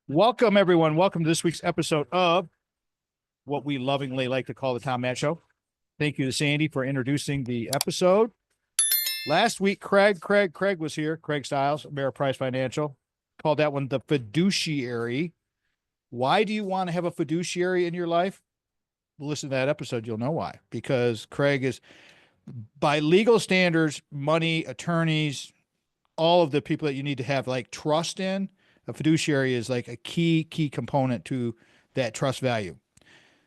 Welcome, everyone. Welcome to this week's episode of what we lovingly like to call the Tom Matt Show. Thank you to Sandy for introducing the episode. Last week, Craig was here. Craig Stiles, Ameriprise Financial, called that one the fiduciary. Why do you want to have a fiduciary in your life? Listen to that episode. You'll know why. Because Craig is, by legal standards, money, attorneys, all of the people that you need to have like trust in, a fiduciary is like a key component to that trust value.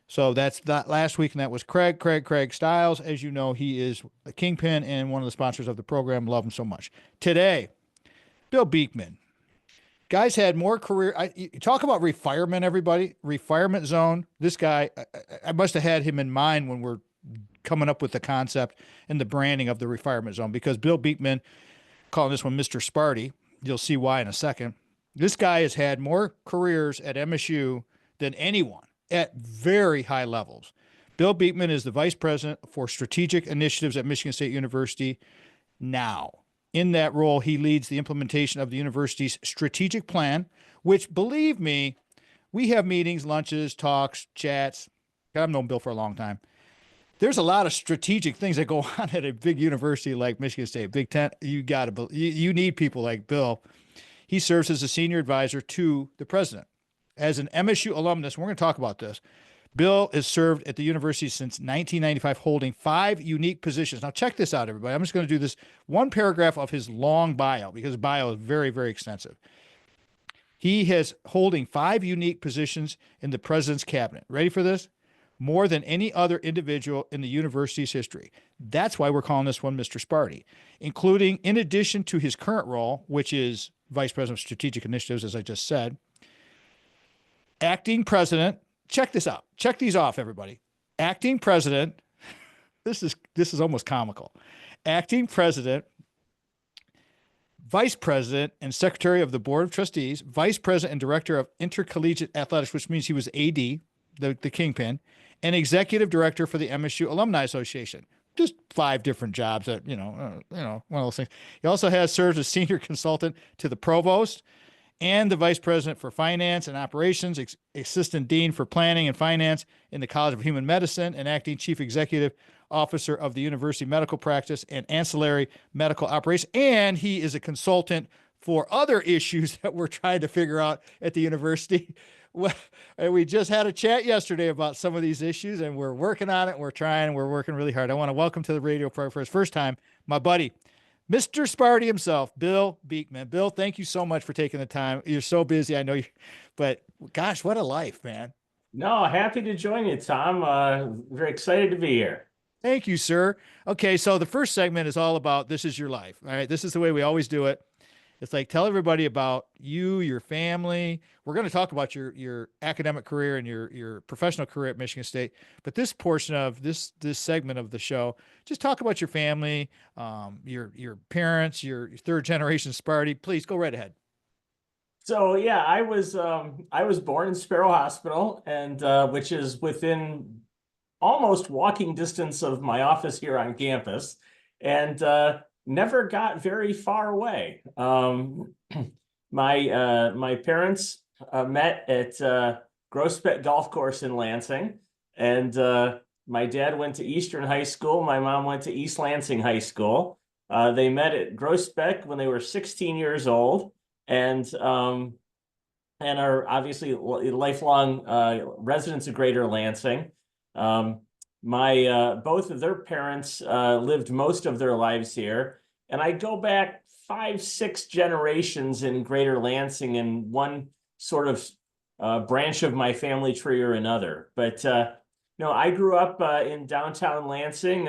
So that's that last week, and that was Craig Stiles. As you know, he is a kingpin and one of the sponsors of the program. Love him so much. Today, Bill Beekman. Guys had more career. You talk about refirement, everybody. Refirement zone. This guy, I must have had him in mind when we're coming up with the concept and the branding of the refirement zone, because Bill Beekman, calling this one Mr. Sparty. You'll see why in a second. This guy has had more careers at MSU than anyone at very high levels. Bill Beekman is the vice president for strategic initiatives at Michigan State University now. In that role, he leads the implementation of the university's strategic plan, which, believe me, we have meetings, lunches, talks, chats. I've known Bill for a long time. There's a lot of strategic things that go on at a big university like Michigan State, Big Ten. You need people like Bill. He serves as a senior advisor to the president. As an MSU alumnus, we're going to talk about this. Bill has served at the university since 1995, holding 5 unique positions. Now, check this out, everybody. I'm just going to do this one paragraph of his long bio, because his bio is very, very extensive. He has holding 5 unique positions in the president's cabinet. Ready for this? More than any other individual in the university's history. That's why we're calling this one Mr. Sparty, including, in addition to his current role, which is Vice President of Strategic Initiatives, as I just said, acting president. Check this out. Check these off, everybody. Acting president. This is almost comical. Acting president, vice president and secretary of the board of trustees, vice president and director of intercollegiate athletics, which means he was AD, the kingpin, and executive director for the MSU Alumni Association. Just 5 different jobs that, one of those things. He also has served as senior consultant to the provost and the vice president for finance and operations, assistant dean for planning and finance in the College of Human Medicine, and acting chief executive officer of the university medical practice and ancillary medical operations. And he is a consultant for other issues that we're trying to figure out at the university. Well, we just had a chat yesterday about some of these issues, and we're working on it. We're trying. We're working really hard. I want to welcome to the radio program for his first time, my buddy, Mr. Sparty himself, Bill Beekman. Bill, thank you so much for taking the time. You're so busy, I know you, but gosh, what a life, man. No, happy to join you, Tom. Very excited to be here. Thank you, sir. Okay, so the first segment is all about this is your life. All right, this is the way we always do it. It's like, tell everybody about you, your family. We're going to talk about your academic career and your professional career at Michigan State. But this portion of this segment of the show, just talk about your family, your parents, your 3rd generation Sparty. Please go right ahead. So yeah, I was born in Sparrow Hospital, and which is within almost walking distance of my office here on campus, and never got very far away. My parents met at Groesbeck Golf Course in Lansing, and my dad went to Eastern High School. My mom went to East Lansing High School. They met at Groesbeck when they were 16 years old, and are obviously lifelong residents of Greater Lansing. Both of their parents lived most of their lives here, and I go back 5-6 generations in Greater Lansing in one sort of branch of my family tree or another. But I grew up in downtown Lansing.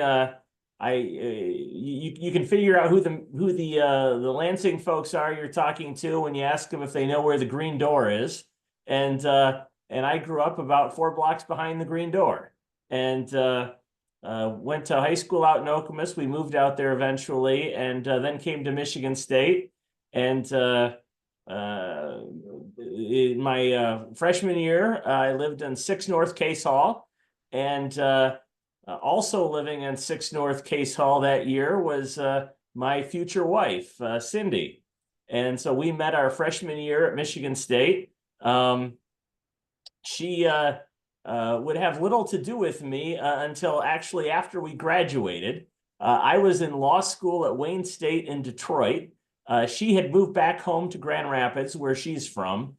You can figure out who the Lansing folks are you're talking to when you ask them if they know where the Green Door is, and I grew up about 4 blocks behind the Green Door. And went to high school out in Okemos. We moved out there eventually, and then came to Michigan State. And in my freshman year, I lived in 6 North Case Hall. And also living in 6 North Case Hall that year was my future wife, Cindy. And so we met our freshman year at Michigan State. She would have little to do with me until actually after we graduated. I was in law school at Wayne State in Detroit. She had moved back home to Grand Rapids, where she's from.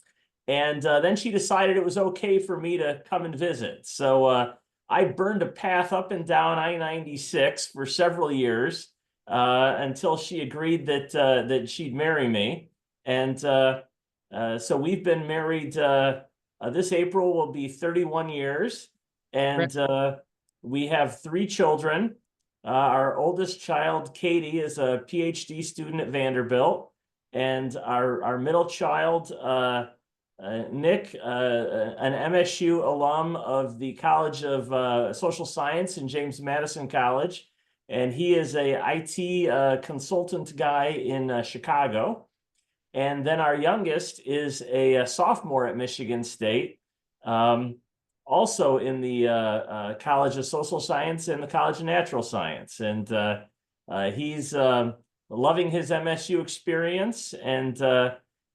And then she decided it was okay for me to come and visit. So I burned a path up and down I-96 for several years until she agreed that she'd marry me. And so we've been married. This April will be 31 years, and we have 3 children. Our oldest child, Katie, is a PhD student at Vanderbilt, and our middle child, Nick, an MSU alum of the College of Social Science in James Madison College, and he is a IT consultant guy in Chicago. And then our youngest is a sophomore at Michigan State, also in the College of Social Science and the College of Natural Science. And he's loving his MSU experience. And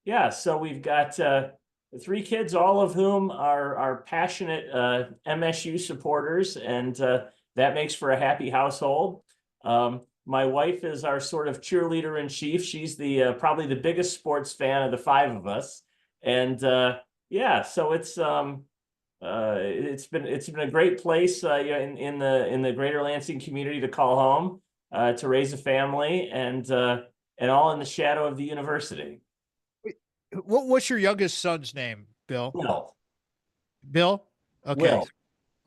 yeah, so we've got 3 kids, all of whom are passionate MSU supporters, and that makes for a happy household. My wife is our sort of cheerleader in chief. She's the probably the biggest sports fan of the 5 of us, and yeah, so it's been a great place in the greater Lansing community to call home, to raise a family, and all in the shadow of the university. What's your youngest son's name, Bill? Will. Bill? Okay. Will.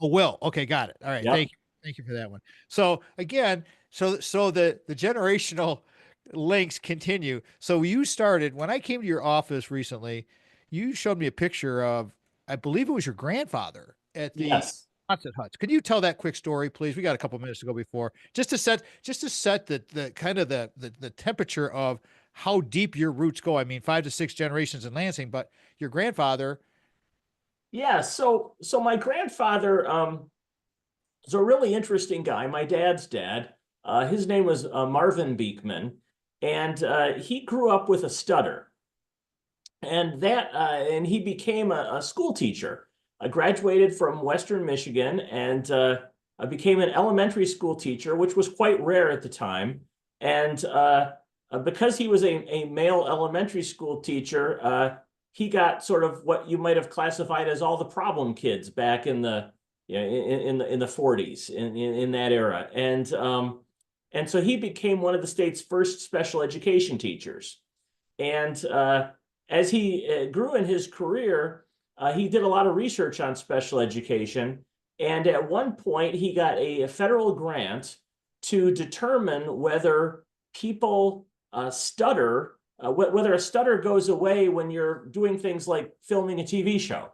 Oh, Will. Okay, got it. All right. Yep. Thank you. Thank you for that one. So again, so the generational links continue. So you started when I came to your office recently, you showed me a picture of, I believe it was your grandfather at the Yes. Quonset huts. Could you tell that quick story, please? We got a couple minutes to go before, just to set the kind of the temperature of how deep your roots go. I mean, 5 to 6 generations in Lansing, but your grandfather. Yeah. So my grandfather is a really interesting guy. My dad's dad. His name was Marvin Beekman, and he grew up with a stutter, and he became a school teacher. I graduated from Western Michigan, and I became an elementary school teacher, which was quite rare at the time. And because he was a male elementary school teacher, he got sort of what you might have classified as all the problem kids back in the in the 40s in that era. And so he became one of the state's first special education teachers. And as he grew in his career, he did a lot of research on special education. And at one point, he got a federal grant to determine whether people stutter, whether a stutter goes away when you're doing things like filming a TV show.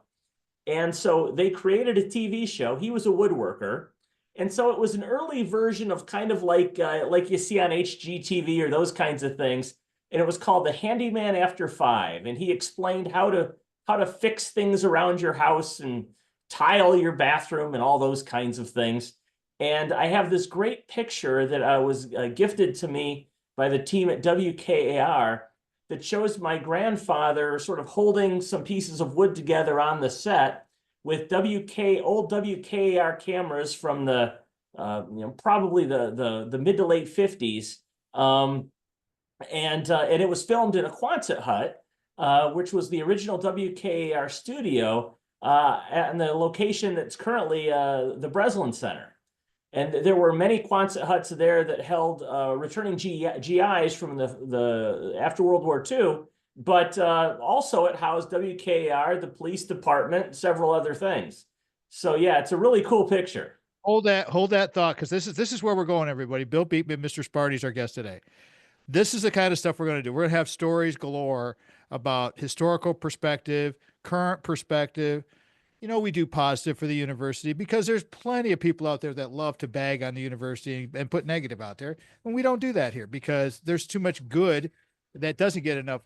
And so they created a TV show. He was a woodworker. And so it was an early version of kind of like you see on HGTV or those kinds of things. And it was called The Handyman After 5. And he explained how to fix things around your house and tile your bathroom and all those kinds of things. And I have this great picture that was gifted to me by the team at WKAR that shows my grandfather sort of holding some pieces of wood together on the set with old WKAR cameras from the probably the mid to late 50s. And it was filmed in a Quonset hut, which was the original WKAR studio, and the location that's currently the Breslin Center. And there were many Quonset huts there that held returning GIs from the after World War II, but also it housed WKAR, the police department, several other things. So yeah, it's a really cool picture. Hold that thought, because this is where we're going, everybody. Bill Beekman, Mr. Sparty, is our guest today. This is the kind of stuff we're going to do. We're going to have stories galore about historical perspective, current perspective. You know, we do positive for the university because there's plenty of people out there that love to bag on the university and put negative out there. And we don't do that here because there's too much good that doesn't get enough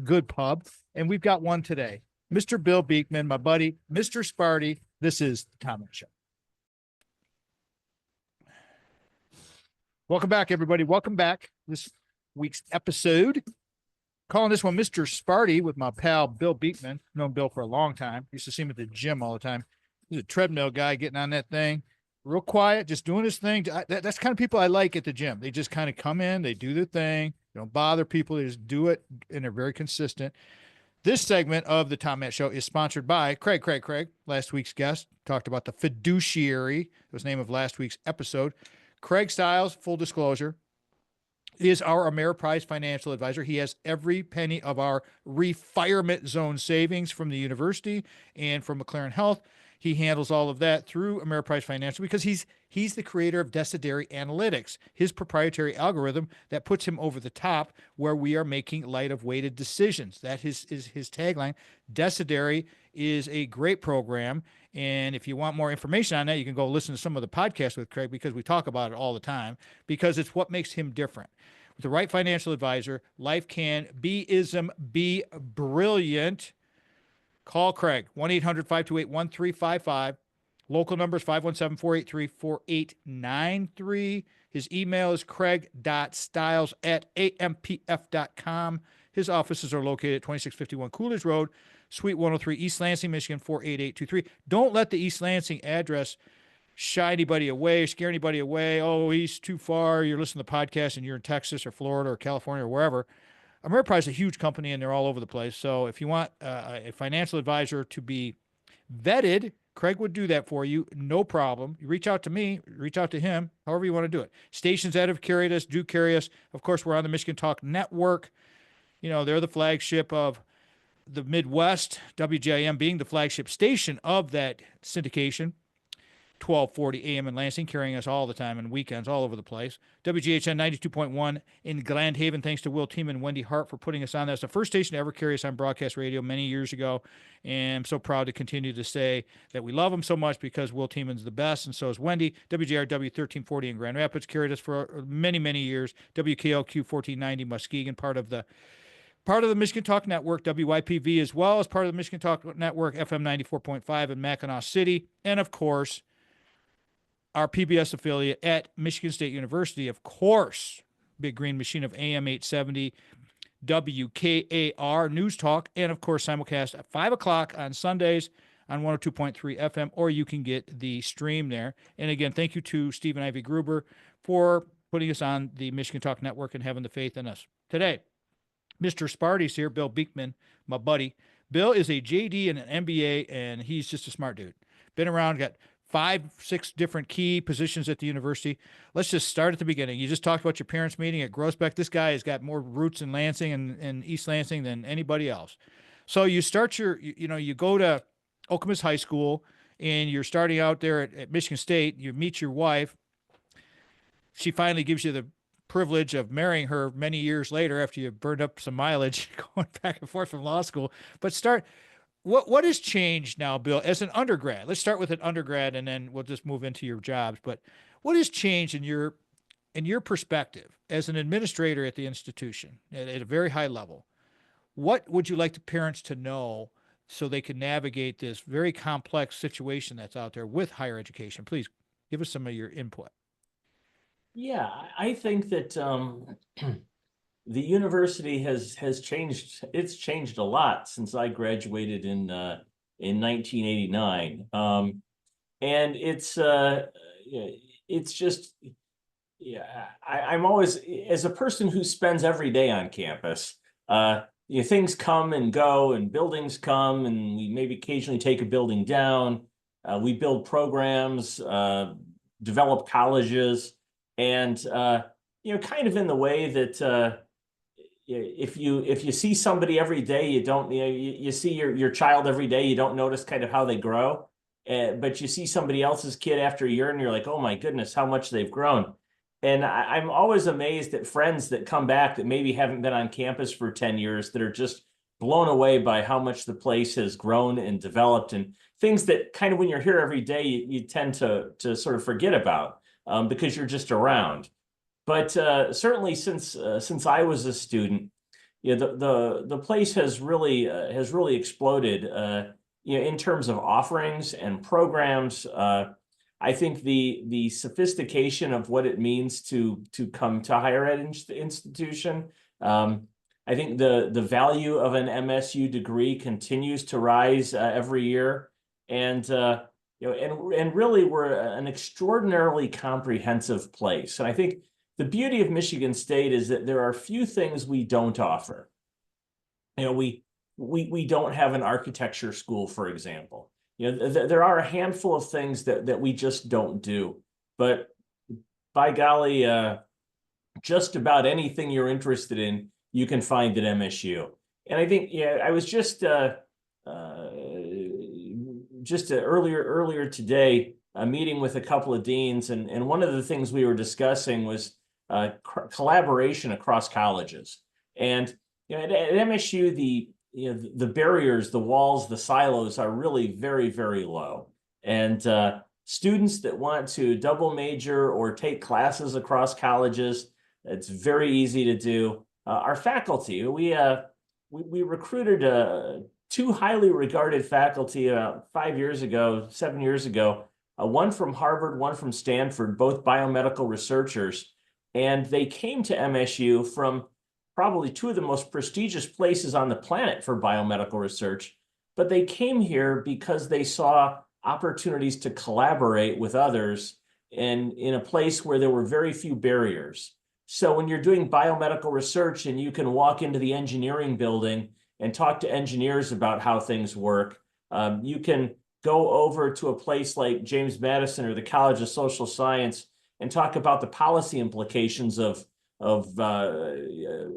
good pub. And we've got one today. Mr. Bill Beekman, my buddy, Mr. Sparty. This is the Tom Show. Welcome back, everybody. Welcome back. This week's episode Calling this one Mr. Sparty with my pal Bill Beekman. Known Bill for a long time. Used to see him at the gym all the time. He's a treadmill guy getting on that thing. Real quiet, just doing his thing. That's the kind of people I like at the gym. They just kind of come in, they do their thing. They don't bother people. They just do it, and they're very consistent. This segment of the Tom Matt Show is sponsored by Craig, last week's guest. Talked about the fiduciary. It was the name of last week's episode. Craig Stiles, full disclosure, is our Ameriprise financial advisor. He has every penny of our retirement zone savings from the university and from McLaren Health. He handles all of that through Ameriprise Financial because he's the creator of Decideri Analytics, his proprietary algorithm that puts him over the top where we are making light of weighted decisions. That is his tagline. Decideri is a great program. And if you want more information on that, you can go listen to some of the podcasts with Craig because we talk about it all the time because it's what makes him different. With the right financial advisor, life can be brilliant. Call Craig, 1-800-528-1355. Local number is 517-483-4893. His email is craig.stiles@ampf.com. His offices are located at 2651 Coolidge Road, Suite 103, East Lansing, Michigan, 48823. Don't let the East Lansing address shy anybody away, scare anybody away. Oh, he's too far. You're listening to the podcast and you're in Texas or Florida or California or wherever. Ameriprise is a huge company and they're all over the place. So if you want a financial advisor to be vetted, Craig would do that for you. No problem. You reach out to me, reach out to him, however you want to do it. Stations that have carried us do carry us. Of course, we're on the Michigan Talk Network. You know, they're the flagship of the Midwest, WJIM being the flagship station of that syndication. 1240 AM in Lansing, carrying us all the time and weekends all over the place. WGHN 92.1 in Grand Haven. Thanks to Will Team and Wendy Hart for putting us on. That's the first station to ever carry us on broadcast radio many years ago. And I'm so proud to continue to say that we love them so much because Will Teeman's the best, and so is Wendy. WJRW 1340 in Grand Rapids carried us for many, many years. WKLQ 1490 Muskegon, part of the Michigan Talk Network. WYPV as well as part of the Michigan Talk Network, FM 94.5 in Mackinac City. And of course, our PBS affiliate at Michigan State University, of course, Big Green Machine of AM 870, WKAR News Talk, and of course, simulcast at 5 o'clock on Sundays on 102.3 FM, or you can get the stream there. And again, thank you to Stephen Ivy Gruber for putting us on the Michigan Talk Network and having the faith in us. Today, Mr. Sparty's here, Bill Beekman, my buddy. Bill is a JD and an MBA, and he's just a smart dude. Been around, got 5-6 different key positions at the university. Let's just start at the beginning. You just talked about your parents' meeting at Groesbeck. This guy has got more roots in Lansing and East Lansing than anybody else. So you start you go to Okemos High School, and you're starting out there at Michigan State. You meet your wife. She finally gives you the privilege of marrying her many years later after you burned up some mileage going back and forth from law school. But what has changed now, Bill, as an undergrad? Let's start with an undergrad, and then we'll just move into your jobs. But what has changed in your perspective as an administrator at the institution at a very high level? What would you like the parents to know so they can navigate this very complex situation that's out there with higher education? Please give us some of your input. Yeah, I think that the university has changed. It's changed a lot since I graduated in 1989, and it's just, yeah. I'm always, as a person who spends every day on campus, things come and go, and buildings come, and we maybe occasionally take a building down. We build programs, develop colleges, and kind of in the way that. If you see somebody every day, you see your child every day, you don't notice kind of how they grow, but you see somebody else's kid after a year and you're like, oh my goodness, how much they've grown. And I'm always amazed at friends that come back that maybe haven't been on campus for 10 years that are just blown away by how much the place has grown and developed, and things that kind of when you're here every day, you tend to sort of forget about because you're just around. But certainly since I was a student, the place has really exploded. In terms of offerings and programs, I think the sophistication of what it means to come to higher ed institution I think the value of an MSU degree continues to rise every year, and and really we're an extraordinarily comprehensive place. And I think the beauty of Michigan State is that there are few things we don't offer. We don't have an architecture school, for example. There are a handful of things that we just don't do, but by golly, just about anything you're interested in, you can find at MSU. And I think, I was just earlier today, meeting with a couple of deans, and one of the things we were discussing was collaboration across colleges. And at MSU, the barriers, the walls, the silos are really very, very low. And students that want to double major or take classes across colleges, it's very easy to do. Our faculty, we recruited two highly regarded faculty about 7 years ago, one from Harvard, one from Stanford, both biomedical researchers. And they came to MSU from probably two of the most prestigious places on the planet for biomedical research. But they came here because they saw opportunities to collaborate with others in a place where there were very few barriers. So when you're doing biomedical research and you can walk into the engineering building and talk to engineers about how things work, you can go over to a place like James Madison or the College of Social Science and talk about the policy implications of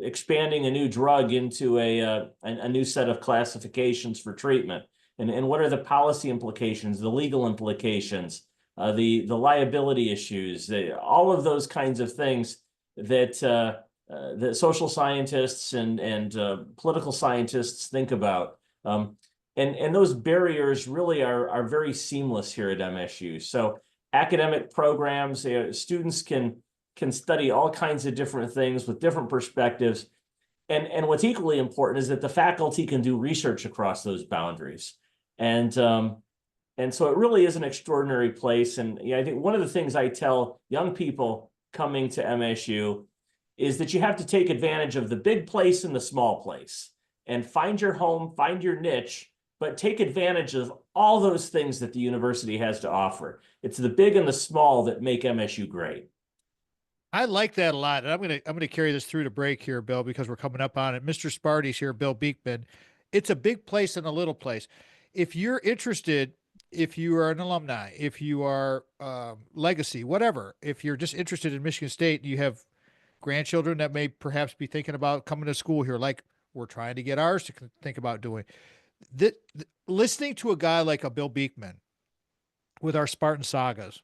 expanding a new drug into a new set of classifications for treatment, and what are the policy implications, the legal implications, the liability issues, all of those kinds of things that social scientists and political scientists think about. And those barriers really are very seamless here at MSU. So academic programs, students can study all kinds of different things with different perspectives. And what's equally important is that the faculty can do research across those boundaries. And so it really is an extraordinary place. And I think one of the things I tell young people coming to MSU is that you have to take advantage of the big place and the small place and find your home, find your niche, but take advantage of all those things that the university has to offer. It's the big and the small that make MSU great. I like that a lot. And I'm gonna carry this through to break here, Bill, because we're coming up on it. Mr. Sparty's here, Bill Beekman. It's a big place and a little place. If you're interested, if you are an alumni, if you are legacy, whatever, if you're just interested in Michigan State, you have grandchildren that may perhaps be thinking about coming to school here, like we're trying to get ours to think about doing. Listening to a guy like a Bill Beekman with our Spartan sagas,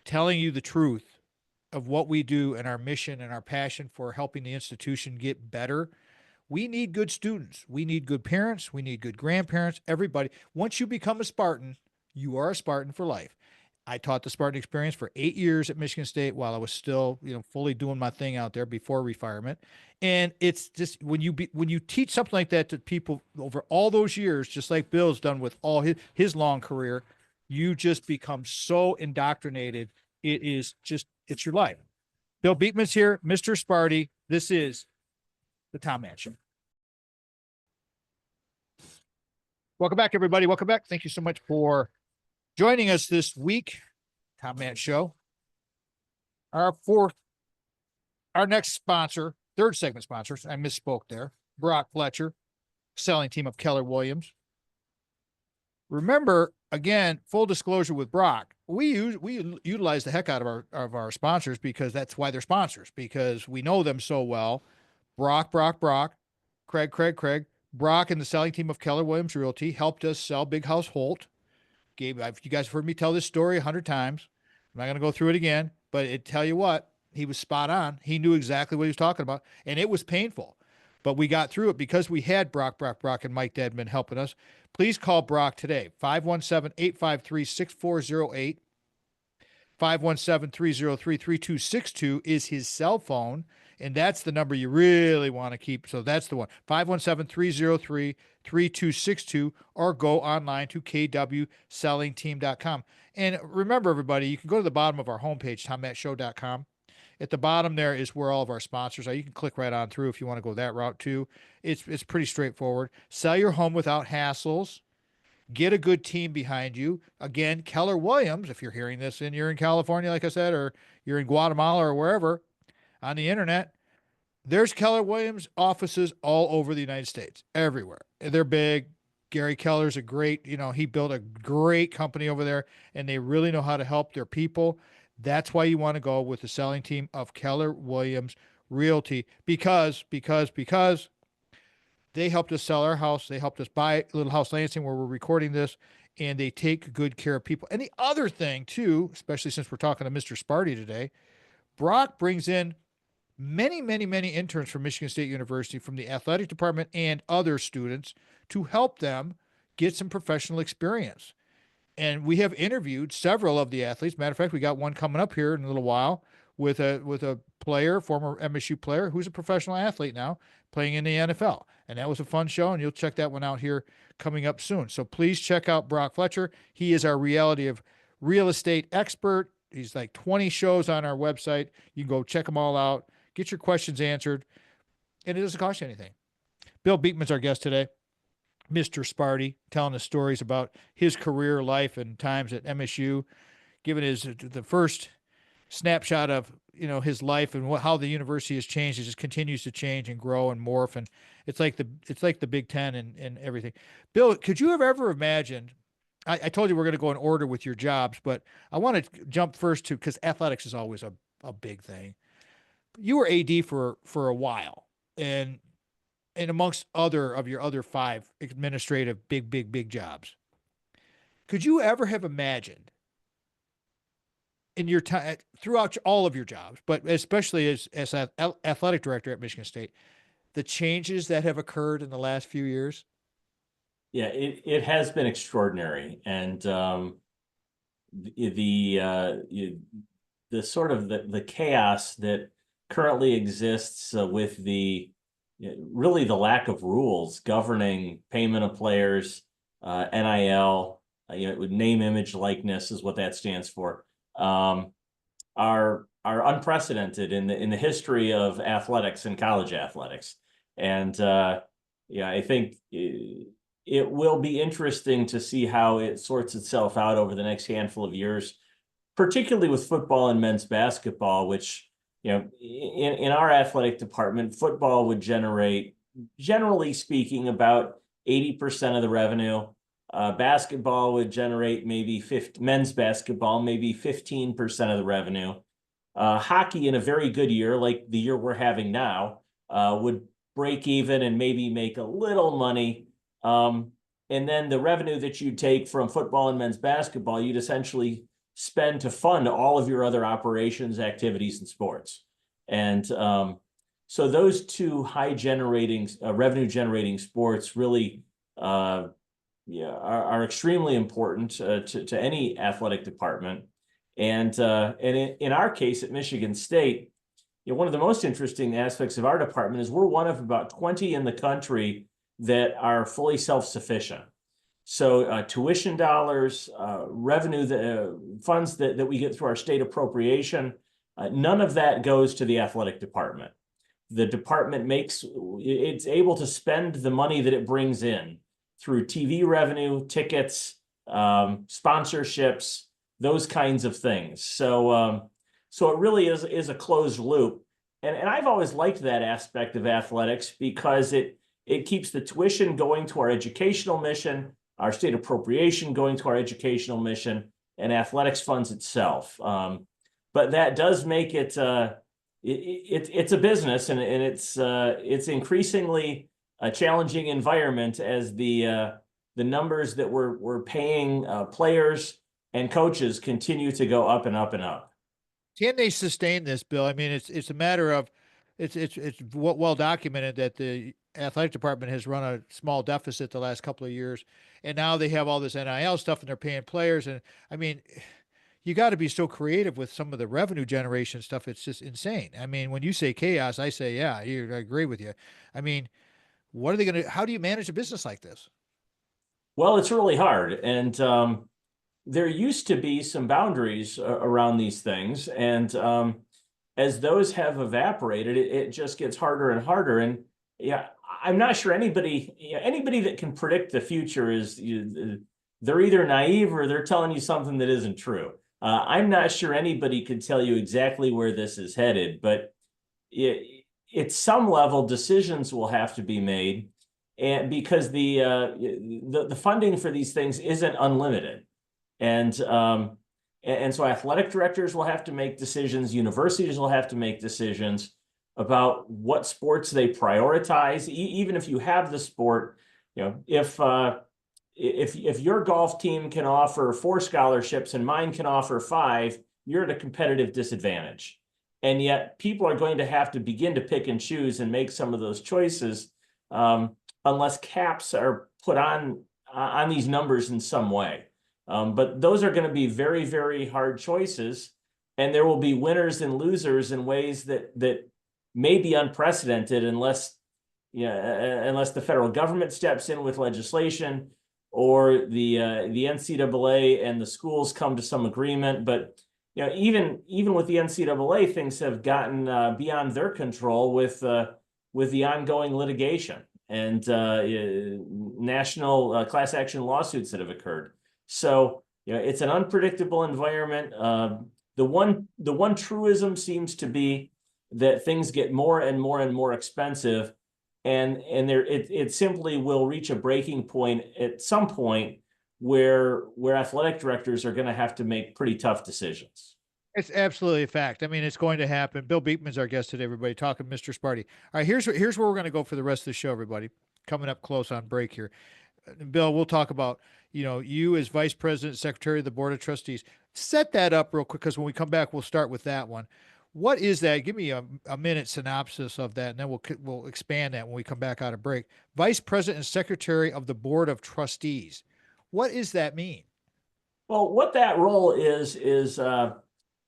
telling you the truth of what we do and our mission and our passion for helping the institution get better. We need good students. We need good parents. We need good grandparents, everybody. Once you become a Spartan, you are a Spartan for life. I taught the Spartan experience for 8 years at Michigan State while I was still, fully doing my thing out there before retirement. And it's just when you teach something like that to people over all those years, just like Bill's done with all his long career, you just become so indoctrinated. It's your life. Bill Beekman's here, Mr. Sparty. This is the Tom Mann Show. Welcome back, everybody. Welcome back. Thank you so much for joining us this week. Tom Mann Show. Our next sponsor, third segment sponsor, I misspoke there, Brock Fletcher, selling team of Keller Williams. Remember, again, full disclosure with Brock, we utilize the heck out of our sponsors because that's why they're sponsors, because we know them so well. Brock, Craig, Brock and the selling team of Keller Williams Realty helped us sell Big House Holt. You guys have heard me tell this story 100 times. I'm not going to go through it again, but tell you what, he was spot on. He knew exactly what he was talking about, and it was painful. But we got through it because we had Brock, and Mike Dedman helping us. Please call Brock today, 517-853-6408. 517-303-3262 is his cell phone, and that's the number you really want to keep. So that's the one, 517-303-3262, or go online to kwsellingteam.com. And remember, everybody, you can go to the bottom of our homepage, tommattshow.com, At the bottom there is where all of our sponsors are. You can click right on through if you want to go that route too. It's pretty straightforward. Sell your home without hassles. Get a good team behind you. Again, Keller Williams, if you're hearing this and you're in California, like I said, or you're in Guatemala or wherever on the internet, there's Keller Williams offices all over the United States, everywhere. They're big. Gary Keller's a great, he built a great company over there, and they really know how to help their people. That's why you want to go with the selling team of Keller Williams Realty because they helped us sell our house. They helped us buy Little House Lansing where we're recording this, and they take good care of people. And the other thing too, especially since we're talking to Mr. Sparty today, Brock brings in many, many, many interns from Michigan State University, from the athletic department and other students to help them get some professional experience. And we have interviewed several of the athletes. Matter of fact, we got one coming up here in a little while with a player, former MSU player, who's a professional athlete now playing in the NFL. And that was a fun show, and you'll check that one out here coming up soon. So please check out Brock Fletcher. He is our reality of real estate expert. He's like 20 shows on our website. You can go check them all out, get your questions answered, and it doesn't cost you anything. Bill Beekman's our guest today. Mr. Sparty, telling us stories about his career, life, and times at MSU, giving the first snapshot of his life and how the university has changed. It just continues to change and grow and morph, and it's like the Big Ten and everything. Bill, could you have ever imagined? I told you we're going to go in order with your jobs, but I want to jump first to, because athletics is always a big thing. You were AD for a while, and amongst other of your other 5 administrative big jobs. Could you ever have imagined in your time throughout all of your jobs, but especially as an athletic director at Michigan State, the changes that have occurred in the last few years? Yeah, it has been extraordinary, and the sort of the chaos that currently exists with really the lack of rules governing payment of players, NIL, name, image, likeness is what that stands for, are unprecedented in the history of athletics and college athletics. And I think it will be interesting to see how it sorts itself out over the next handful of years, particularly with football and men's basketball, which in our athletic department, football would generate, generally speaking, about 80% of the revenue. Basketball would generate men's basketball, maybe 15% of the revenue. Hockey, in a very good year, like the year we're having now, would break even and maybe make a little money. And then the revenue that you take from football and men's basketball, you'd essentially spend to fund all of your other operations, activities, and sports. And so those two high revenue generating sports really are extremely important to any athletic department. And in our case at Michigan State, one of the most interesting aspects of our department is we're one of about 20 in the country that are fully self-sufficient. So tuition dollars, revenue, funds that we get through our state appropriation, none of that goes to the athletic department. The department it's able to spend the money that it brings in through TV revenue, tickets, sponsorships, those kinds of things. So it really is a closed loop. And I've always liked that aspect of athletics because it keeps the tuition going to our educational mission, our state appropriation going to our educational mission, and athletics funds itself. But that does make it's a business, and it's increasingly a challenging environment as the numbers that we're paying players and coaches continue to go up and up and up. Can they sustain this, Bill? I mean, it's a matter of it's well documented that the athletic department has run a small deficit the last couple of years, and now they have all this NIL stuff and they're paying players. And I mean, you got to be so creative with some of the revenue generation stuff. It's just insane. I mean, when you say chaos, I say, yeah, I agree with you. I mean, what are they going to, how do you manage a business like this? Well, it's really hard. And there used to be some boundaries around these things. And as those have evaporated, it just gets harder and harder. And yeah, I'm not sure anybody that can predict the future they're either naive or they're telling you something that isn't true. I'm not sure anybody could tell you exactly where this is headed, but at some level, decisions will have to be made, and because the funding for these things isn't unlimited, and so athletic directors will have to make decisions, universities will have to make decisions about what sports they prioritize. Even if you have the sport, if your golf team can offer 4 scholarships and mine can offer 5, you're at a competitive disadvantage. And yet people are going to have to begin to pick and choose and make some of those choices, unless caps are put on these numbers in some way. But those are going to be very, very hard choices, and there will be winners and losers in ways that may be unprecedented unless the federal government steps in with legislation, or the NCAA and the schools come to some agreement. But even with the NCAA, things have gotten beyond their control with the ongoing litigation and national class action lawsuits that have occurred. So it's an unpredictable environment. The one truism seems to be that things get more and more and more expensive, and it simply will reach a breaking point at some point where athletic directors are going to have to make pretty tough decisions. It's absolutely a fact. I mean, it's going to happen. Bill Beekman's our guest today, everybody, talking Mr. Sparty. All right, here's where we're going to go for the rest of the show, everybody. Coming up close on break here. Bill, we'll talk about, you as Vice President, Secretary of the Board of Trustees. Set that up real quick, because when we come back, we'll start with that one. What is that? Give me a minute synopsis of that, and then we'll expand that when we come back out of break. Vice President and Secretary of the Board of Trustees. What does that mean? Well, what that role is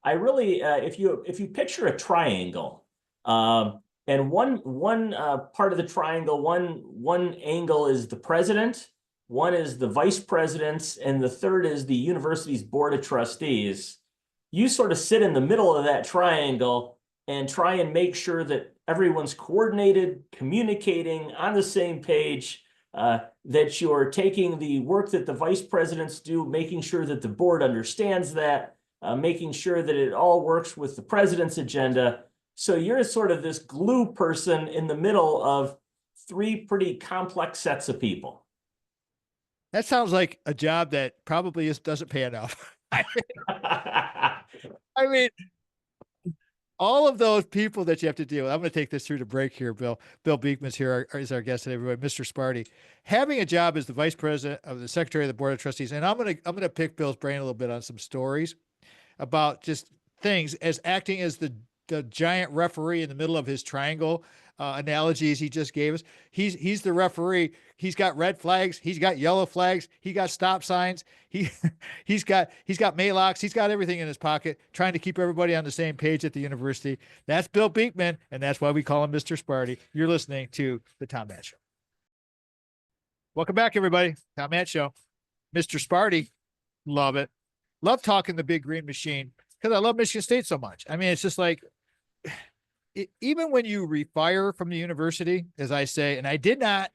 I really, if you picture a triangle, and one part of the triangle, one angle is the president, one is the vice presidents, and the third is the university's board of trustees. You sort of sit in the middle of that triangle and try and make sure that everyone's coordinated, communicating on the same page, that you're taking the work that the vice presidents do, making sure that the board understands that, making sure that it all works with the president's agenda. So you're sort of this glue person in the middle of 3 pretty complex sets of people. That sounds like a job that probably doesn't pay enough. I mean, all of those people that you have to deal with. I'm going to take this through to break here, Bill. Bill Beekman's here is our guest today, everybody. Mr. Sparty, having a job as the Vice President of the Secretary of the Board of Trustees, and I'm going to pick Bill's brain a little bit on some stories about just things as acting as the giant referee in the middle of his triangle analogies he just gave us. He's the referee. He's got red flags. He's got yellow flags. He got stop signs. He's got maylocks. He's got everything in his pocket, trying to keep everybody on the same page at the university. That's Bill Beekman, and that's why we call him Mr. Sparty. You're listening to the Tom Matt Show. Welcome back, everybody. Tom Matt Show. Mr. Sparty, love it. Love talking the big green machine because I love Michigan State so much. I mean, it's just like, even when you refire from the university, as I say, and I did not,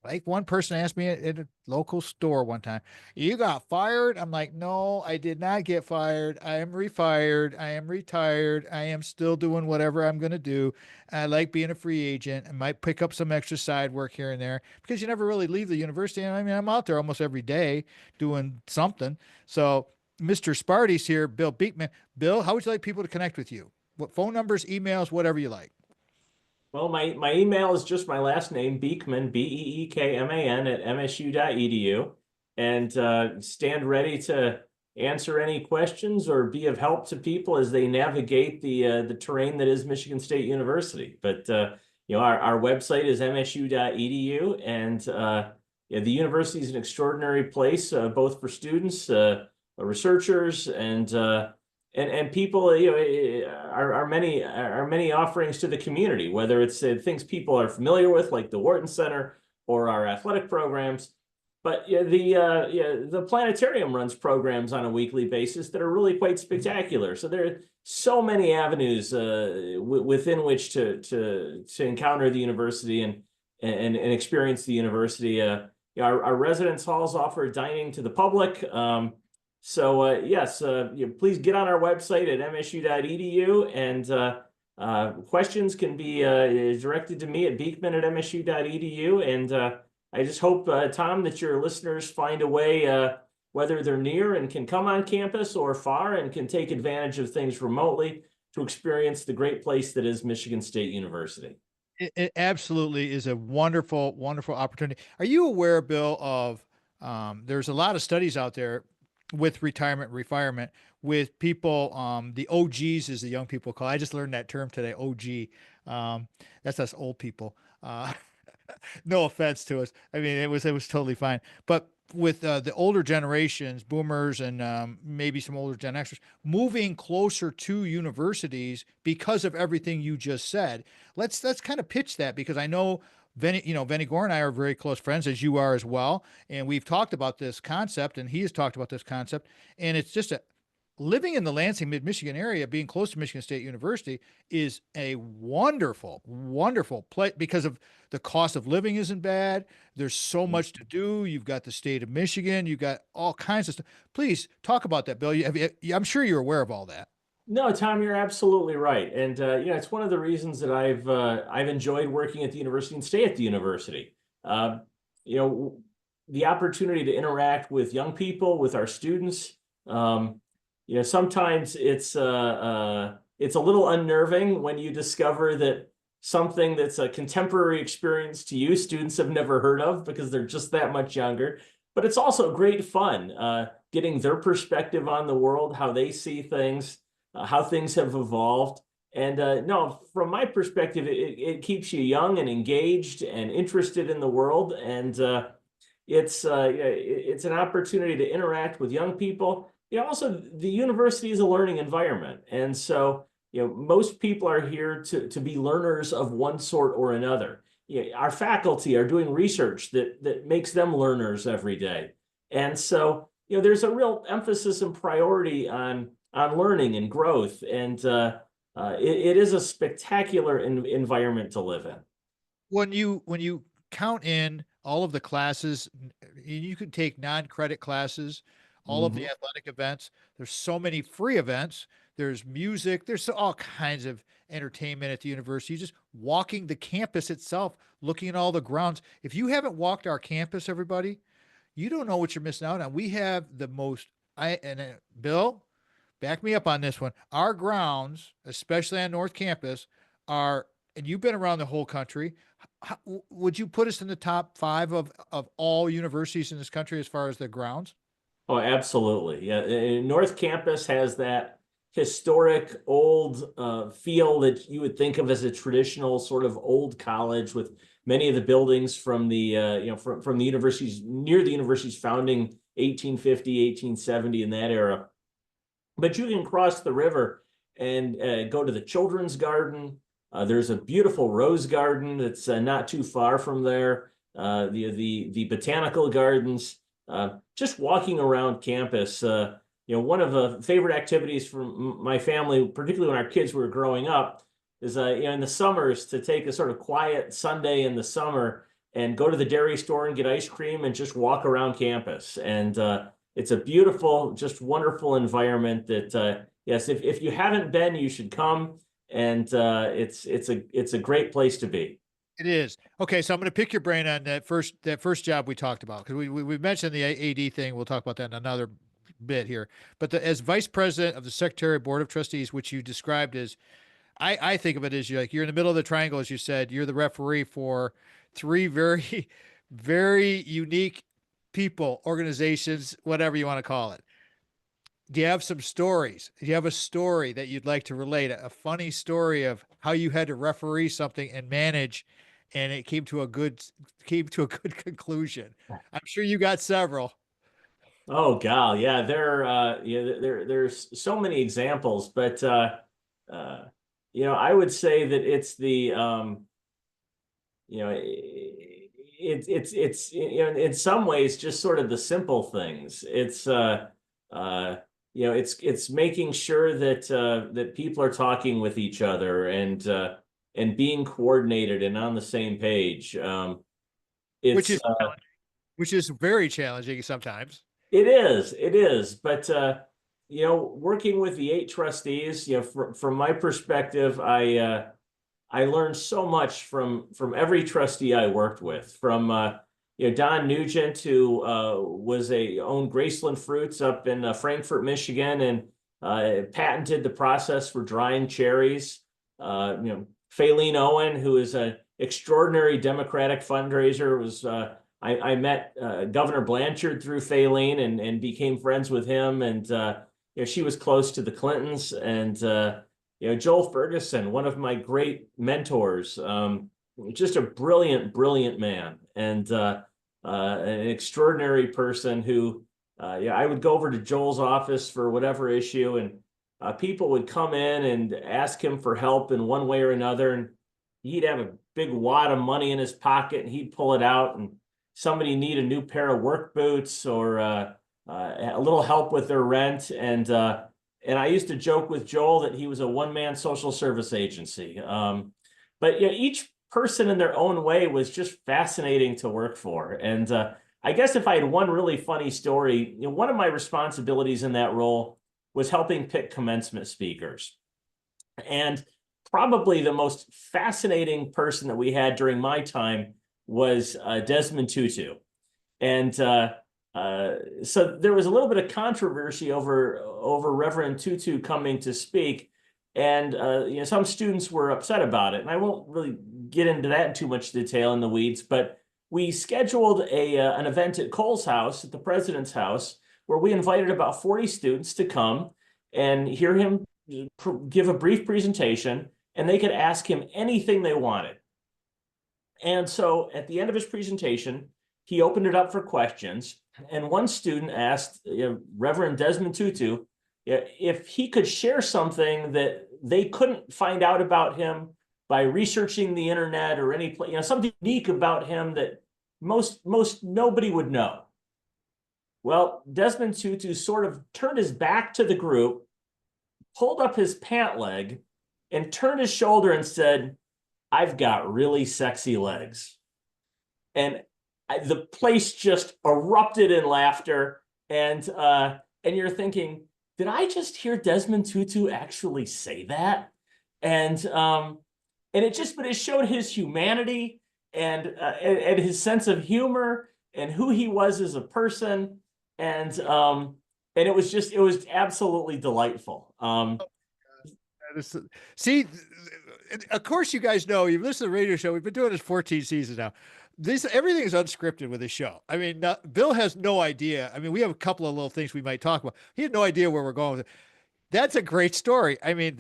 like one person asked me at a local store one time, you got fired? I'm like, no, I did not get fired. I am refired. I am retired. I am still doing whatever I'm going to do. I like being a free agent. I might pick up some extra side work here and there because you never really leave the university. I mean, I'm out there almost every day doing something. So Mr. Sparty's here, Bill Beekman. Bill, how would you like people to connect with you? What phone numbers, emails, whatever you like? Well, my email is just my last name, Beekman, Beekman at msu.edu, and stand ready to answer any questions or be of help to people as they navigate the terrain that is Michigan State University. But our website is msu.edu, and the university is an extraordinary place, both for students, researchers, and people. Are many offerings to the community, whether it's things people are familiar with, like the Wharton Center, or our athletic programs, But the planetarium runs programs on a weekly basis that are really quite spectacular. So there are so many avenues within which to encounter the university and experience the university. Our residence halls offer dining to the public. Yes, please get on our website at msu.edu, and questions can be directed to me at beekman@msu.edu. And I just hope, Tom, that your listeners find a way, whether they're near and can come on campus or far and can take advantage of things remotely, to experience the great place that is Michigan State University. It absolutely is a wonderful, wonderful opportunity. Are you aware, Bill, of there's a lot of studies out there with retirement, refirement, with people, the OGs, as the young people call it. I just learned that term today, OG. That's us old people. No offense to us. I mean, it was totally fine. But with the older generations, boomers and maybe some older Gen Xers, moving closer to universities because of everything you just said, let's kind of pitch that, because I know Venny Gore and I are very close friends, as you are as well, and we've talked about this concept, and he has talked about this concept, and it's just living in the Lansing, mid-Michigan area, being close to Michigan State University is a wonderful, wonderful place, because of the cost of living isn't bad. There's so much to do. You've got the state of Michigan. You've got all kinds of stuff. Please talk about that, Bill. I'm sure you're aware of all that. No, Tom, you're absolutely right. And it's one of the reasons that I've enjoyed working at the university and stay at the university. Uh, you know, the opportunity to interact with young people, with our students. Sometimes it's a little unnerving when you discover that something that's a contemporary experience to you, students have never heard of because they're just that much younger. But it's also great fun, getting their perspective on the world, how they see things, how things have evolved. And no, from my perspective, it keeps you young and engaged and interested in the world. And it's an opportunity to interact with young people. Also, the university is a learning environment. And so, most people are here to be learners of one sort or another. Our faculty are doing research that makes them learners every day. And so, there's a real emphasis and priority on learning and growth. And it is a spectacular environment to live in. When you count in all of the classes, you could take non-credit classes, all of the athletic events. There's so many free events. There's music. There's all kinds of entertainment at the university. Just walking the campus itself, looking at all the grounds. If you haven't walked our campus, everybody, you don't know what you're missing out on. We have the most, Bill, back me up on this one. Our grounds, especially on North Campus, are, and you've been around the whole country. How, would you put us in the top 5 of all universities in this country as far as the grounds? Oh, absolutely. Yeah. North Campus has that historic old feel that you would think of as a traditional sort of old college, with many of the buildings from the from the university's near the university's founding 1850, 1870, in that era. But you can cross the river and go to the children's garden. There's a beautiful rose garden that's not too far from there. The botanical gardens. Just walking around campus. One of the favorite activities for my family, particularly when our kids were growing up, is in the summers, to take a sort of quiet Sunday in the summer and go to the dairy store and get ice cream and just walk around campus. And it's a beautiful, just wonderful environment that, yes, if you haven't been, you should come. And it's a great place to be. It is. Okay, so I'm going to pick your brain on that first job we talked about, because we mentioned the AD thing. We'll talk about that in another bit here. But as vice president of the Secretary Board of Trustees, which you described as, I think of it as you're in the middle of the triangle, as you said. You're the referee for 3 very, very unique people, organizations, whatever you want to call it. Do you have some stories? Do you have a story that you'd like to relate? A funny story of how you had to referee something and manage, and it came to a good conclusion. I'm sure you got several. Oh, gal, yeah, there's so many examples, but I would say that it's the it's in some ways just sort of the simple things. Uh it's making sure that that people are talking with each other and being coordinated and on the same page. which It's is which is very challenging sometimes. It is, but working with the 8 trustees, from my perspective, I learned so much from every trustee I worked with, from Don Nugent, who was owned Graceland Fruits up in Frankfort, Michigan, and patented the process for drying cherries. Faylene Owen, who is an extraordinary Democratic fundraiser, was I met Governor Blanchard through Faylene and became friends with him, and she was close to the Clintons, and Joel Ferguson, one of my great mentors, just a brilliant man, and an extraordinary person who, I would go over to Joel's office for whatever issue, and people would come in and ask him for help in one way or another, and he'd have a big wad of money in his pocket, and he'd pull it out, and somebody need a new pair of work boots or a little help with their rent, and I used to joke with Joel that he was a one-man social service agency. But each person in their own way was just fascinating to work for. And I guess if I had one really funny story, one of my responsibilities in that role was helping pick commencement speakers. And probably the most fascinating person that we had during my time was Desmond Tutu. And so there was a little bit of controversy over Reverend Tutu coming to speak, and some students were upset about it. And I won't really get into that in too much detail in the weeds, but we scheduled an event at Cole's house, at the president's house, where we invited about 40 students to come and hear him give a brief presentation, and they could ask him anything they wanted. And so at the end of his presentation, he opened it up for questions. And one student asked Reverend Desmond Tutu if he could share something that they couldn't find out about him by researching the internet or any place, something unique about him that most nobody would know. Well, Desmond Tutu sort of turned his back to the group, pulled up his pant leg, and turned his shoulder and said, "I've got really sexy legs." And the place just erupted in laughter, and you're thinking, did I just hear Desmond Tutu actually say that? And it showed his humanity and his sense of humor and who he was as a person, and it was absolutely delightful. See, of course, you guys know, you've listened to the radio show. We've been doing this 14 seasons now. Everything is unscripted with this show. I mean, Bill has no idea. I mean, we have a couple of little things we might talk about. He had no idea where we're going with it. That's a great story. I mean,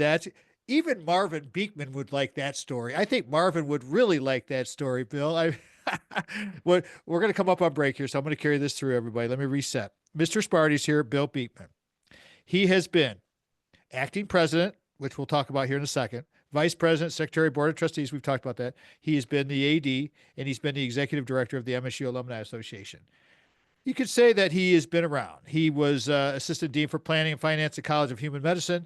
even Marvin Beekman would like that story. I think Marvin would really like that story, Bill. We're going to come up on break here, so I'm going to carry this through, everybody. Let me reset. Mr. Sparty's here, Bill Beekman. He has been acting president, which we'll talk about here in a second, vice president, secretary, board of trustees. We've talked about that. He has been the AD, and he's been the executive director of the MSU Alumni Association. You could say that he has been around. He was assistant dean for planning and finance at College of Human Medicine.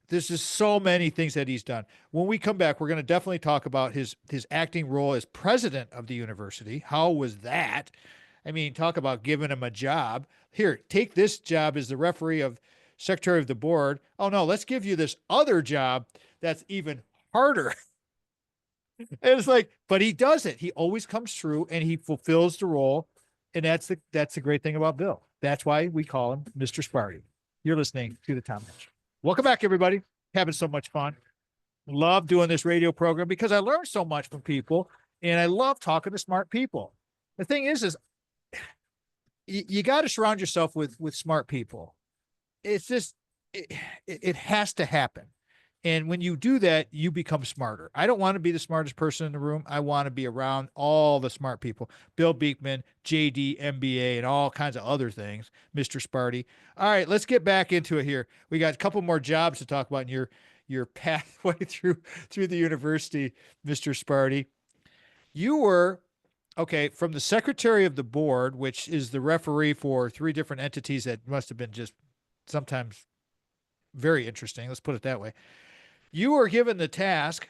There's just so many things that he's done. When we come back, we're going to definitely talk about his acting role as president of the university. How was that? I mean, talk about giving him a job. Here, take this job as the referee of secretary of the board. Oh no, let's give you this other job that's even harder. And it's like, but he does it. He always comes through and he fulfills the role. And that's the great thing about Bill. That's why we call him Mr. Sparty. You're listening to the Tom Mitchell. Welcome back, everybody. Having so much fun. Love doing this radio program because I learned so much from people, and I love talking to smart people. The thing is you got to surround yourself with smart people. It's just, it has to happen. And when you do that, you become smarter. I don't want to be the smartest person in the room. I want to be around all the smart people. Bill Beekman, JD, MBA, and all kinds of other things. Mr. Sparty. All right, let's get back into it here. We got a couple more jobs to talk about in your pathway through the university, Mr. Sparty. You were okay, from the secretary of the board, which is the referee for three different entities that must have been just sometimes very interesting. Let's put it that way. You were given the task.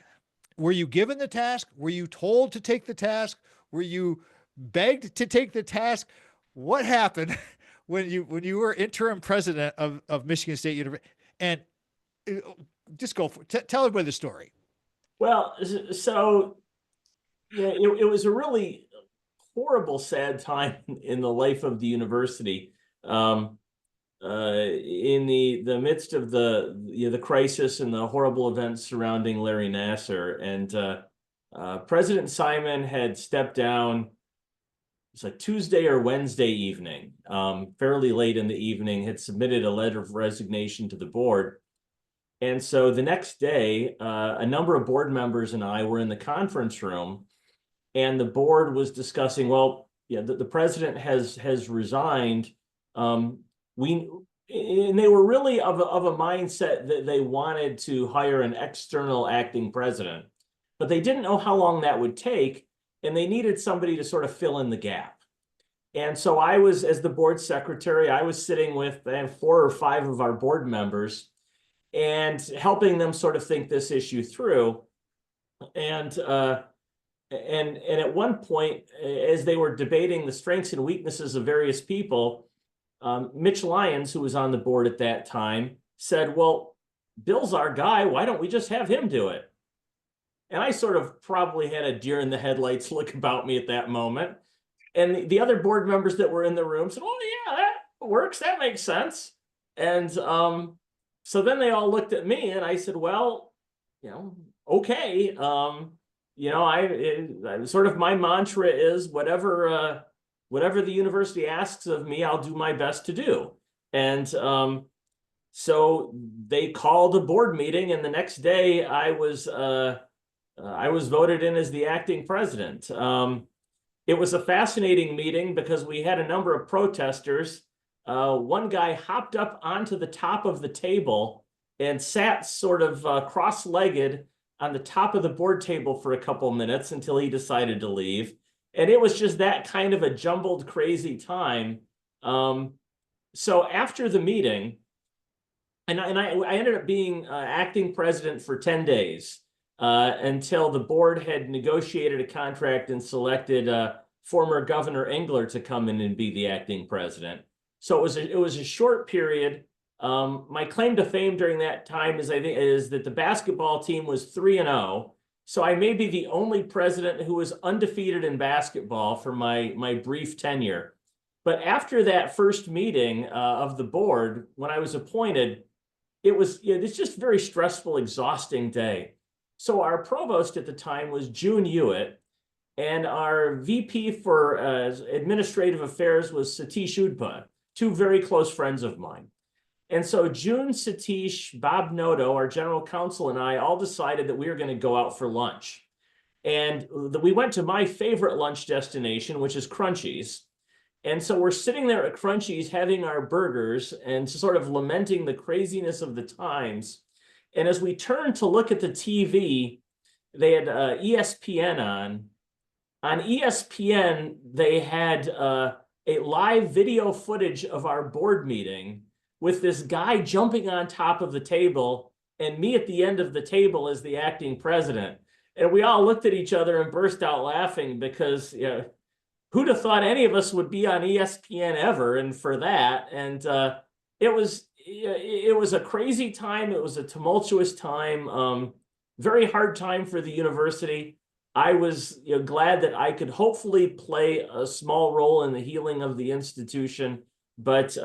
Were you given the task? Were you told to take the task? Were you begged to take the task? What happened when you were interim president of Michigan State University? And uh, just go for it. Tell everybody the story. Well, so yeah, it was a really horrible, sad time in the life of the university. In the midst of the crisis and the horrible events surrounding Larry Nasser, and President Simon had stepped down. It's like Tuesday or Wednesday evening, fairly late in the evening, had submitted a letter of resignation to the board. And so the next day, a number of board members and I were in the conference room, and the board was discussing, well, yeah, the president has resigned. And they were really of a mindset that they wanted to hire an external acting president, but they didn't know how long that would take, and they needed somebody to sort of fill in the gap. And so I was, as the board secretary, I was sitting with 4 or 5 of our board members and helping them sort of think this issue through. And at one point, as they were debating the strengths and weaknesses of various people, Mitch Lyons, who was on the board at that time, said, well, Bill's our guy. Why don't we just have him do it? And I sort of probably had a deer in the headlights look about me at that moment. And the other board members that were in the room said, oh, yeah, that works. That makes sense. And so then they all looked at me, and I said, well, okay. I sort of, my mantra is whatever the university asks of me, I'll do my best to do. And so they called a board meeting, and the next day I was voted in as the acting president. It was a fascinating meeting because we had a number of protesters. One guy hopped up onto the top of the table and sat sort of cross-legged on the top of the board table for a couple minutes until he decided to leave. And it was just that kind of a jumbled, crazy time. So after the meeting, and I ended up being acting president for 10 days until the board had negotiated a contract and selected former Governor Engler to come in and be the acting president. So it was a short period. My claim to fame during that time is that the basketball team was 3-0. So I may be the only president who was undefeated in basketball for my brief tenure. But after that first meeting of the board, when I was appointed, it's just a very stressful, exhausting day. So our provost at the time was June Hewitt, and our VP for administrative affairs was Satish Udpa, 2 very close friends of mine. And so June, Satish, Bob Noto, our general counsel, and I all decided that we were going to go out for lunch. And we went to my favorite lunch destination, which is Crunchies. And so we're sitting there at Crunchies having our burgers and sort of lamenting the craziness of the times. And as we turned to look at the TV, they had ESPN on. On ESPN, they had a live video footage of our board meeting with this guy jumping on top of the table and me at the end of the table as the acting president. And we all looked at each other and burst out laughing because who'd have thought any of us would be on ESPN ever? And for that, and it was a crazy time. It was a tumultuous time, very hard time for the university. I was glad that I could hopefully play a small role in the healing of the institution. But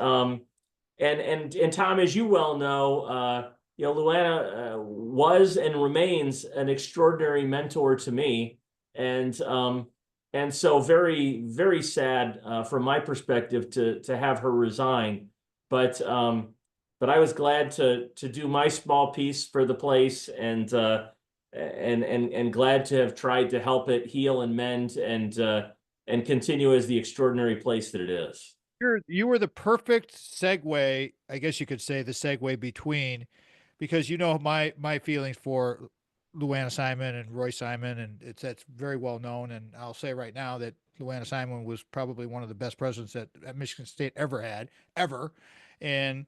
and Tom, as you well know, Luana was and remains an extraordinary mentor to me, and so very, very sad from my perspective to have her resign. But I was glad to do my small piece for the place, and glad to have tried to help it heal and mend and continue as the extraordinary place that it is. You were the perfect segue, I guess you could say, the segue between, because my feelings for Luann Simon and Roy Simon, and that's very well known. And I'll say right now that Luann Simon was probably one of the best presidents that Michigan State ever had, ever. And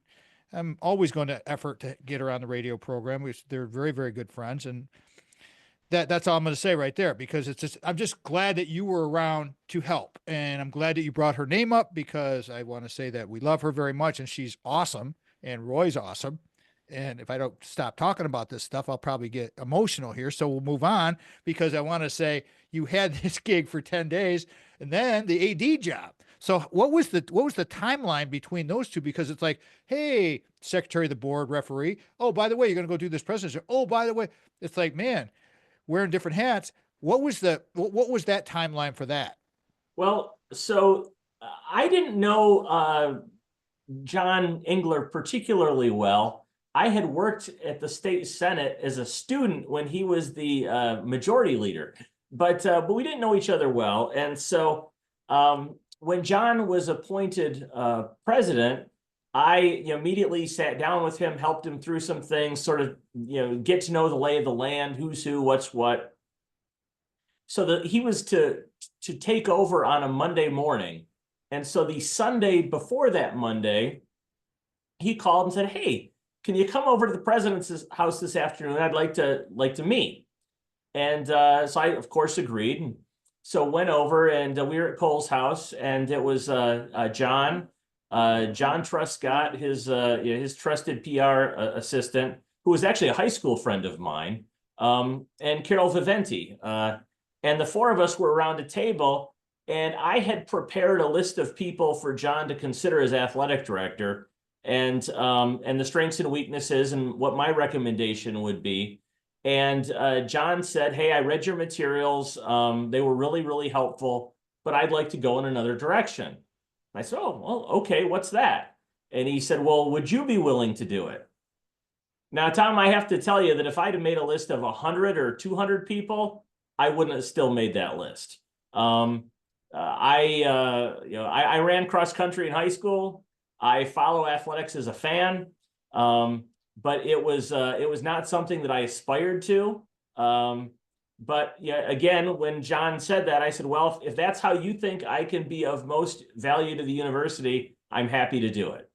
I'm always going to effort to get her on the radio program, which they're very, very good friends. And that's all I'm going to say right there, because it's just, I'm just glad that you were around to help. And I'm glad that you brought her name up, because I want to say that we love her very much and she's awesome and Roy's awesome. And if I don't stop talking about this stuff, I'll probably get emotional here. So we'll move on, because I want to say you had this gig for 10 days and then the AD job. So what was the timeline between those two? Because it's like, hey, secretary of the board, referee. Oh, by the way, you're going to go do this presidency. Oh, by the way, it's like, man, wearing different hats. What was that timeline for that? Well, so I didn't know John Engler particularly well. I had worked at the state senate as a student when he was the majority leader, but we didn't know each other well. And so when John was appointed president, I immediately sat down with him, helped him through some things, sort of get to know the lay of the land, who's who, what's what. So that he was to take over on a Monday morning. And so the Sunday before that Monday, he called and said, "Hey, can you come over to the president's house this afternoon? I'd like to meet." And so I, of course, agreed. And so went over, and we were at Cole's house, and it was John Truscott, his trusted PR assistant, who was actually a high school friend of mine, and Carol Viventi. And the four of us were around a table, and I had prepared a list of people for John to consider as athletic director, and the strengths and weaknesses and what my recommendation would be. And John said, "Hey, I read your materials. They were really, really helpful, but I'd like to go in another direction." And I said, "Oh, well, okay, what's that?" And he said, "Well, would you be willing to do it?" Now, Tom, I have to tell you that if I'd have made a list of 100 or 200 people, I wouldn't have still made that list. I ran cross country in high school. I follow athletics as a fan, but it was not something that I aspired to. But yeah, again, when John said that, I said, "Well, if that's how you think I can be of most value to the university, I'm happy to do it."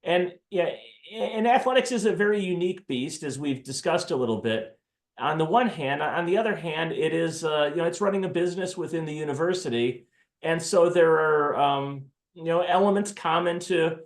And yeah, and athletics is a very unique beast, as we've discussed a little bit. On the one hand, on the other hand, it is it's running a business within the university, and so there are elements common to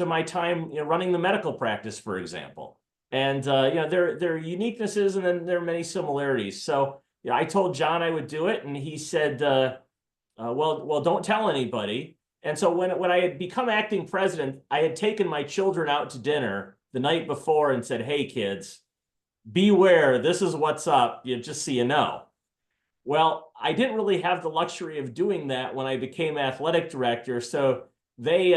my time running the medical practice, for example. And there are uniquenesses, and then there are many similarities. So I told John I would do it, and he said, well, don't tell anybody." And so when I had become acting president, I had taken my children out to dinner the night before and said, "Hey, kids, beware, this is what's up, just so you know." Well, I didn't really have the luxury of doing that when I became athletic director. So they,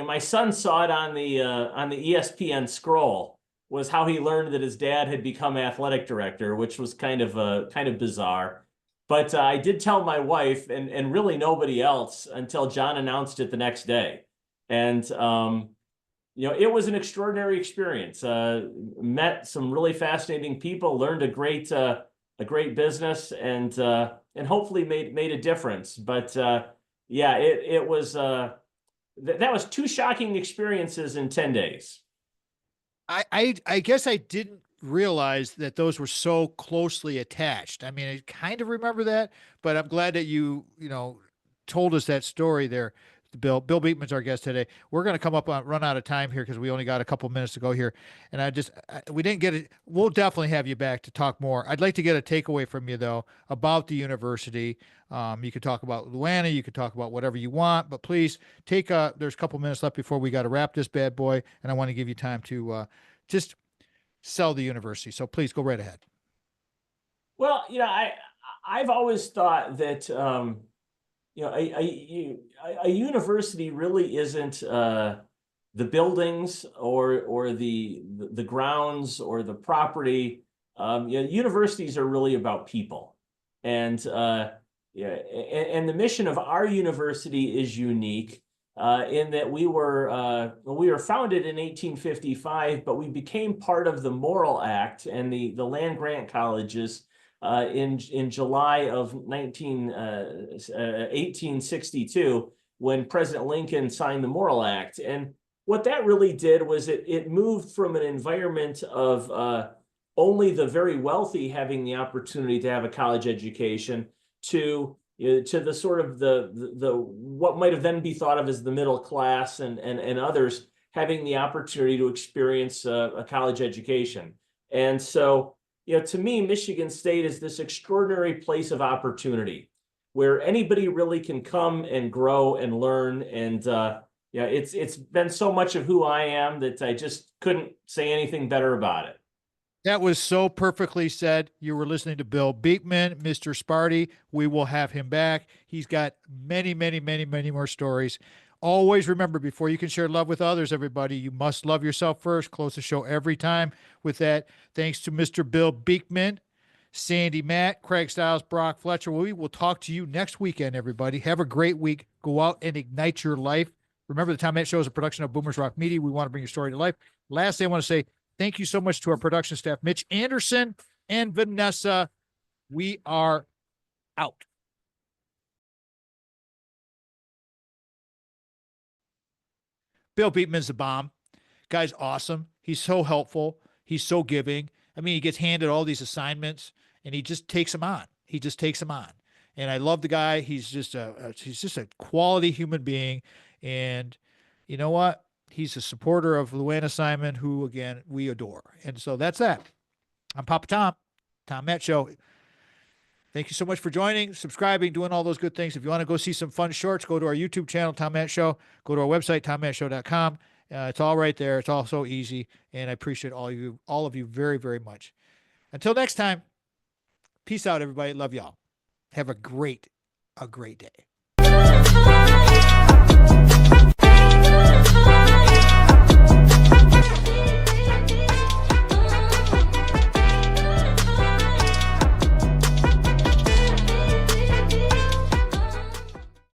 my son saw it on the ESPN scroll, was how he learned that his dad had become athletic director, which was kind of bizarre. But I did tell my wife and really nobody else until John announced it the next day. And it was an extraordinary experience. Met some really fascinating people, learned a great business, and hopefully made a difference. But yeah, it was that was two shocking experiences in 10 days. I guess I didn't realize that those were so closely attached. I mean, I kind of remember that, but I'm glad that you told us that story there. Bill Beekman's our guest today. We're going to come up on run out of time here, because we only got a couple minutes to go here, and we didn't get it. We'll definitely have you back to talk more. I'd like to get a takeaway from you though about the university. You could talk about Luana, you could talk about whatever you want, but please there's a couple minutes left before we got to wrap this bad boy, and I want to give you time to just sell the university. So please go right ahead. Well, I've always thought that a university really isn't the buildings or the grounds or the property. Universities are really about people, and and the mission of our university is unique. in that we were founded in 1855, but we became part of the Morrill Act and the land grant colleges in July of 1862, when President Lincoln signed the Morrill Act. And what that really did was it moved from an environment of only the very wealthy having the opportunity to have a college education to the sort of the what might have then be thought of as the middle class and others having the opportunity to experience a college education. And so, to me, Michigan State is this extraordinary place of opportunity where anybody really can come and grow and learn. And it's been so much of who I am that I just couldn't say anything better about it. That was so perfectly said. You were listening to Bill Beekman, Mr. Sparty. We will have him back. He's got many, many, many, many more stories. Always remember, before you can share love with others, everybody, you must love yourself first. Close the show every time with that. Thanks to Mr. Bill Beekman, Sandy Matt, Craig Stiles, Brock Fletcher. We will talk to you next weekend, everybody. Have a great week. Go out and ignite your life. Remember, the Tom Matt Show is a production of Boomers Rock Media. We want to bring your story to life. Lastly, I want to say thank you so much to our production staff, Mitch Anderson and Vanessa. We are out. Bill Beekman's the bomb. Guy's awesome. He's so helpful. He's so giving. I mean, he gets handed all these assignments and he just takes them on. He just takes them on. And I love the guy. He's just a quality human being. And you know what? He's a supporter of Luana Simon, who, again, we adore. And so that's that. I'm Papa Tom Matt Show. Thank you so much for joining, subscribing, doing all those good things. If you want to go see some fun shorts, go to our YouTube channel, Tom Matt Show. Go to our website, tommattshow.com. It's all right there. It's all so easy. And I appreciate all of you very, very much. Until next time, peace out, everybody. Love y'all. Have a great day.